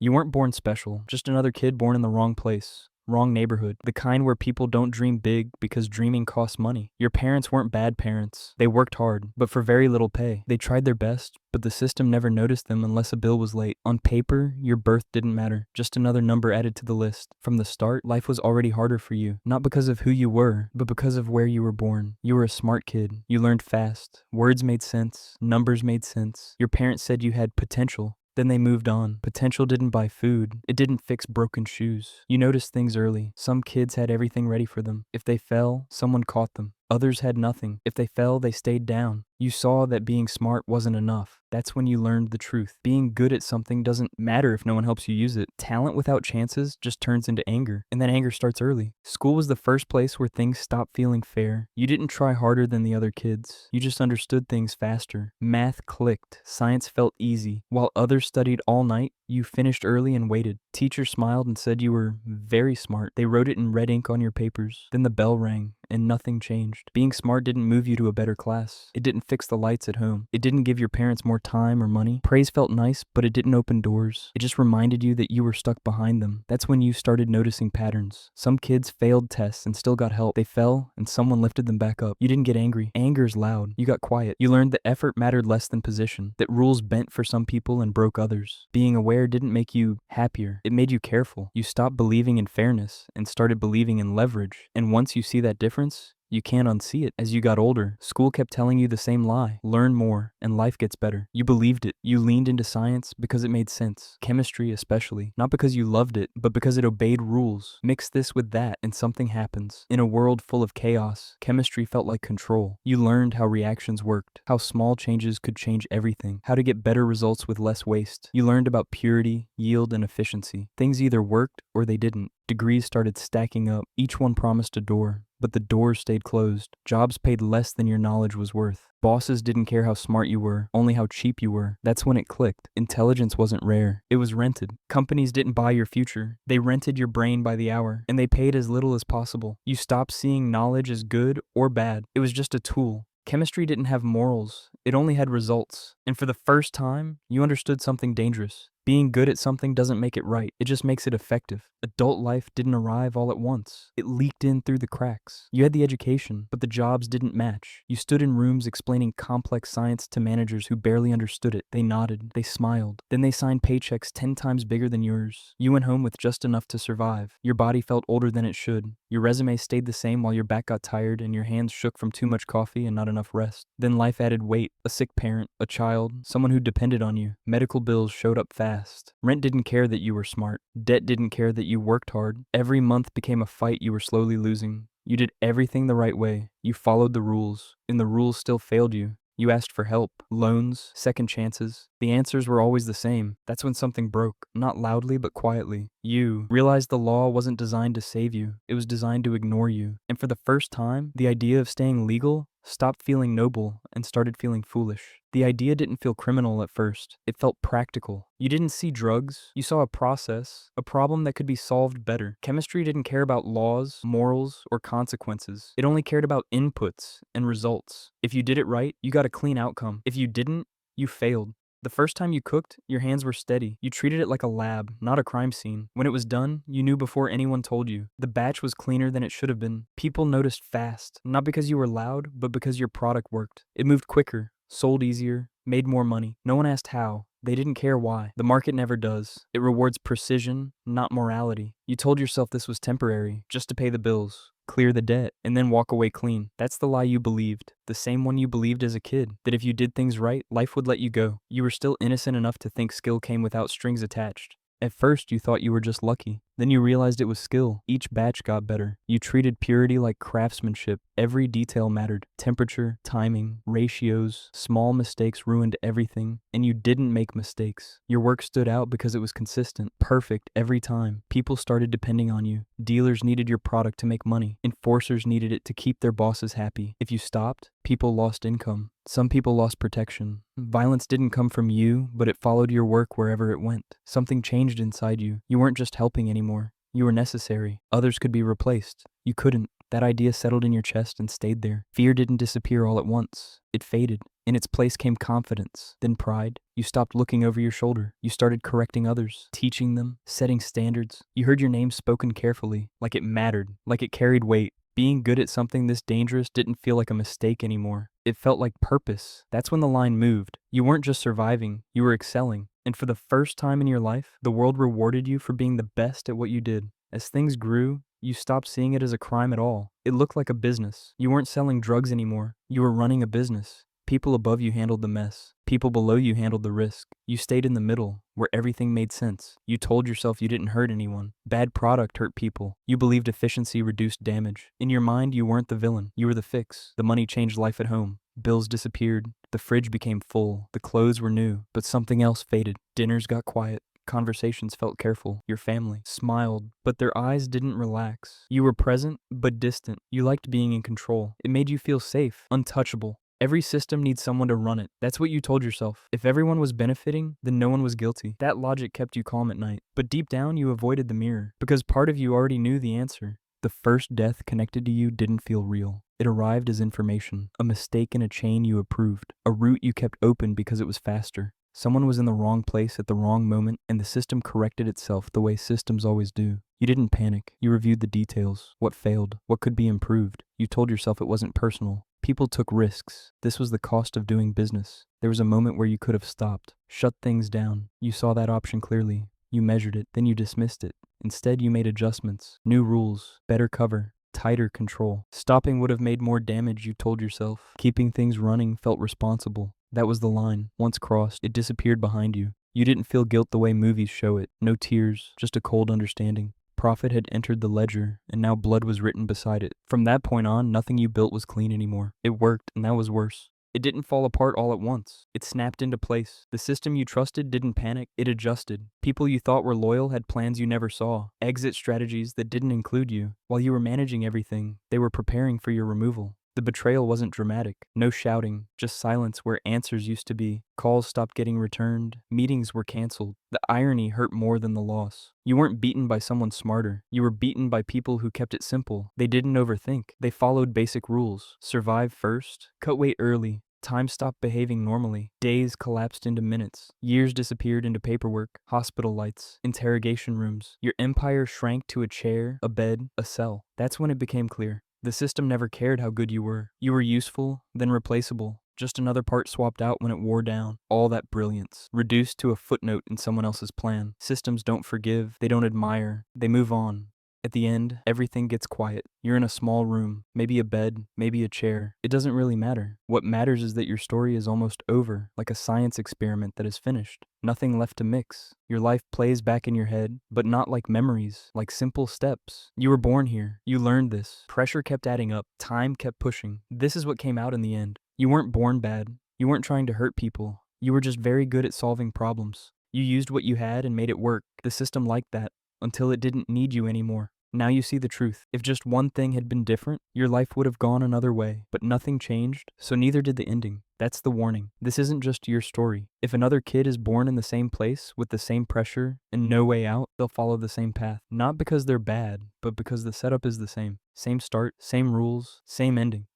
You weren't born special, just another kid born in the wrong place. Wrong neighborhood. The kind where people don't dream big because dreaming costs money. Your parents weren't bad parents. They worked hard, but for very little pay. They tried their best, but the system never noticed them unless a bill was late. On paper, your birth didn't matter. Just another number added to the list. From the start, life was already harder for you. Not because of who you were, but because of where you were born. You were a smart kid. You learned fast. Words made sense. Numbers made sense. Your parents said you had potential. Then they moved on. Potential didn't buy food. It didn't fix broken shoes. You noticed things early. Some kids had everything ready for them. If they fell, someone caught them. Others had nothing. If they fell, they stayed down. You saw that being smart wasn't enough. That's when you learned the truth. Being good at something doesn't matter if no one helps you use it. Talent without chances just turns into anger, and that anger starts early. School was the first place where things stopped feeling fair. You didn't try harder than the other kids. You just understood things faster. Math clicked. Science felt easy. While others studied all night, you finished early and waited. Teacher smiled and said you were very smart. They wrote it in red ink on your papers. Then the bell rang, and nothing changed. Being smart didn't move you to a better class. It didn't fix the lights at home. It didn't give your parents more time or money. Praise felt nice, but it didn't open doors. It just reminded you that you were stuck behind them. That's when you started noticing patterns. Some kids failed tests and still got help. They fell, and someone lifted them back up. You didn't get angry. Anger is loud. You got quiet. You learned that effort mattered less than position, that rules bent for some people and broke others. Being aware didn't make you happier. It made you careful. You stopped believing in fairness and started believing in leverage. And once you see that difference, you can't unsee it. As you got older, school kept telling you the same lie. Learn more, and life gets better. You believed it. You leaned into science because it made sense. Chemistry especially. Not because you loved it, but because it obeyed rules. Mix this with that, and something happens. In a world full of chaos, chemistry felt like control. You learned how reactions worked, how small changes could change everything, how to get better results with less waste. You learned about purity, yield, and efficiency. Things either worked or they didn't. Degrees started stacking up. Each one promised a door, but the doors stayed closed. Jobs paid less than your knowledge was worth. Bosses didn't care how smart you were, only how cheap you were. That's when it clicked. Intelligence wasn't rare. It was rented. Companies didn't buy your future. They rented your brain by the hour, and they paid as little as possible. You stopped seeing knowledge as good or bad. It was just a tool. Chemistry didn't have morals. It only had results. And for the first time, you understood something dangerous. Being good at something doesn't make it right. It just makes it effective. Adult life didn't arrive all at once. It leaked in through the cracks. You had the education, but the jobs didn't match. You stood in rooms explaining complex science to managers who barely understood it. They nodded. They smiled. Then they signed paychecks 10 times bigger than yours. You went home with just enough to survive. Your body felt older than it should. Your resume stayed the same while your back got tired and your hands shook from too much coffee and not enough rest. Then life added weight. A sick parent, a child, someone who depended on you. Medical bills showed up fast. Rent didn't care that you were smart. Debt didn't care that you worked hard. Every month became a fight you were slowly losing. You did everything the right way. You followed the rules, and the rules still failed you. You asked for help, loans, second chances. The answers were always the same. That's when something broke, not loudly but quietly. You realized the law wasn't designed to save you. It was designed to ignore you. And for the first time, the idea of staying legal stopped feeling noble and started feeling foolish. The idea didn't feel criminal at first. It felt practical. You didn't see drugs. You saw a process, a problem that could be solved better. Chemistry didn't care about laws, morals, or consequences. It only cared about inputs and results. If you did it right, you got a clean outcome. If you didn't, you failed. The first time you cooked, your hands were steady. You treated it like a lab, not a crime scene. When it was done, you knew before anyone told you. The batch was cleaner than it should have been. People noticed fast, not because you were loud, but because your product worked. It moved quicker, sold easier, made more money. No one asked how. They didn't care why. The market never does. It rewards precision, not morality. You told yourself this was temporary, just to pay the bills, clear the debt, and then walk away clean. That's the lie you believed. The same one you believed as a kid, that if you did things right, life would let you go. You were still innocent enough to think skill came without strings attached. At first, you thought you were just lucky. Then you realized it was skill. Each batch got better. You treated purity like craftsmanship. Every detail mattered. Temperature, timing, ratios, small mistakes ruined everything. And you didn't make mistakes. Your work stood out because it was consistent, perfect every time. People started depending on you. Dealers needed your product to make money. Enforcers needed it to keep their bosses happy. If you stopped, people lost income. Some people lost protection. Violence didn't come from you, but it followed your work wherever it went. Something changed inside you. You weren't just helping anymore. You were necessary. Others could be replaced. You couldn't. That idea settled in your chest and stayed there. Fear didn't disappear all at once. It faded. In its place came confidence, then pride. You stopped looking over your shoulder. You started correcting others, teaching them, setting standards. You heard your name spoken carefully, like it mattered, like it carried weight. Being good at something this dangerous didn't feel like a mistake anymore. It felt like purpose. That's when the line moved. You weren't just surviving, you were excelling. And for the first time in your life, the world rewarded you for being the best at what you did. As things grew, you stopped seeing it as a crime at all. It looked like a business. You weren't selling drugs anymore. You were running a business. People above you handled the mess. People below you handled the risk. You stayed in the middle, where everything made sense. You told yourself you didn't hurt anyone. Bad product hurt people. You believed efficiency reduced damage. In your mind, you weren't the villain. You were the fix. The money changed life at home. Bills disappeared. The fridge became full. The clothes were new. But something else faded. Dinners got quiet. Conversations felt careful. Your family smiled, but their eyes didn't relax. You were present, but distant. You liked being in control. It made you feel safe, untouchable. Every system needs someone to run it. That's what you told yourself. If everyone was benefiting, then no one was guilty. That logic kept you calm at night. But deep down, you avoided the mirror, because part of you already knew the answer. The first death connected to you didn't feel real. It arrived as information, a mistake in a chain you approved, a route you kept open because it was faster. Someone was in the wrong place at the wrong moment, and the system corrected itself the way systems always do. You didn't panic. You reviewed the details, what failed, what could be improved. You told yourself it wasn't personal. People took risks. This was the cost of doing business. There was a moment where you could have stopped, shut things down. You saw that option clearly. You measured it, then you dismissed it. Instead, you made adjustments, new rules, better cover, tighter control. Stopping would have made more damage, you told yourself. Keeping things running felt responsible. That was the line. Once crossed, it disappeared behind you. You didn't feel guilt the way movies show it. No tears, just a cold understanding. Profit had entered the ledger, and now blood was written beside it. From that point on, nothing you built was clean anymore. It worked, and that was worse. It didn't fall apart all at once. It snapped into place. The system you trusted didn't panic, it adjusted. People you thought were loyal had plans you never saw, exit strategies that didn't include you. While you were managing everything, they were preparing for your removal. The betrayal wasn't dramatic. No shouting, just silence where answers used to be. Calls stopped getting returned. Meetings were canceled. The irony hurt more than the loss. You weren't beaten by someone smarter. You were beaten by people who kept it simple. They didn't overthink. They followed basic rules. Survive first. Cut weight early. Time stopped behaving normally. Days collapsed into minutes. Years disappeared into paperwork, hospital lights, interrogation rooms. Your empire shrank to a chair, a bed, a cell. That's when it became clear. The system never cared how good you were. You were useful, then replaceable. Just another part swapped out when it wore down. All that brilliance, reduced to a footnote in someone else's plan. Systems don't forgive, they don't admire, they move on. At the end, everything gets quiet. You're in a small room, maybe a bed, maybe a chair. It doesn't really matter. What matters is that your story is almost over, like a science experiment that is finished. Nothing left to mix. Your life plays back in your head, but not like memories, like simple steps. You were born here. You learned this. Pressure kept adding up. Time kept pushing. This is what came out in the end. You weren't born bad. You weren't trying to hurt people. You were just very good at solving problems. You used what you had and made it work. The system liked that. Until it didn't need you anymore. Now you see the truth. If just one thing had been different, your life would have gone another way. But nothing changed, so neither did the ending. That's the warning. This isn't just your story. If another kid is born in the same place, with the same pressure, and no way out, they'll follow the same path. Not because they're bad, but because the setup is the same. Same start, same rules, same ending.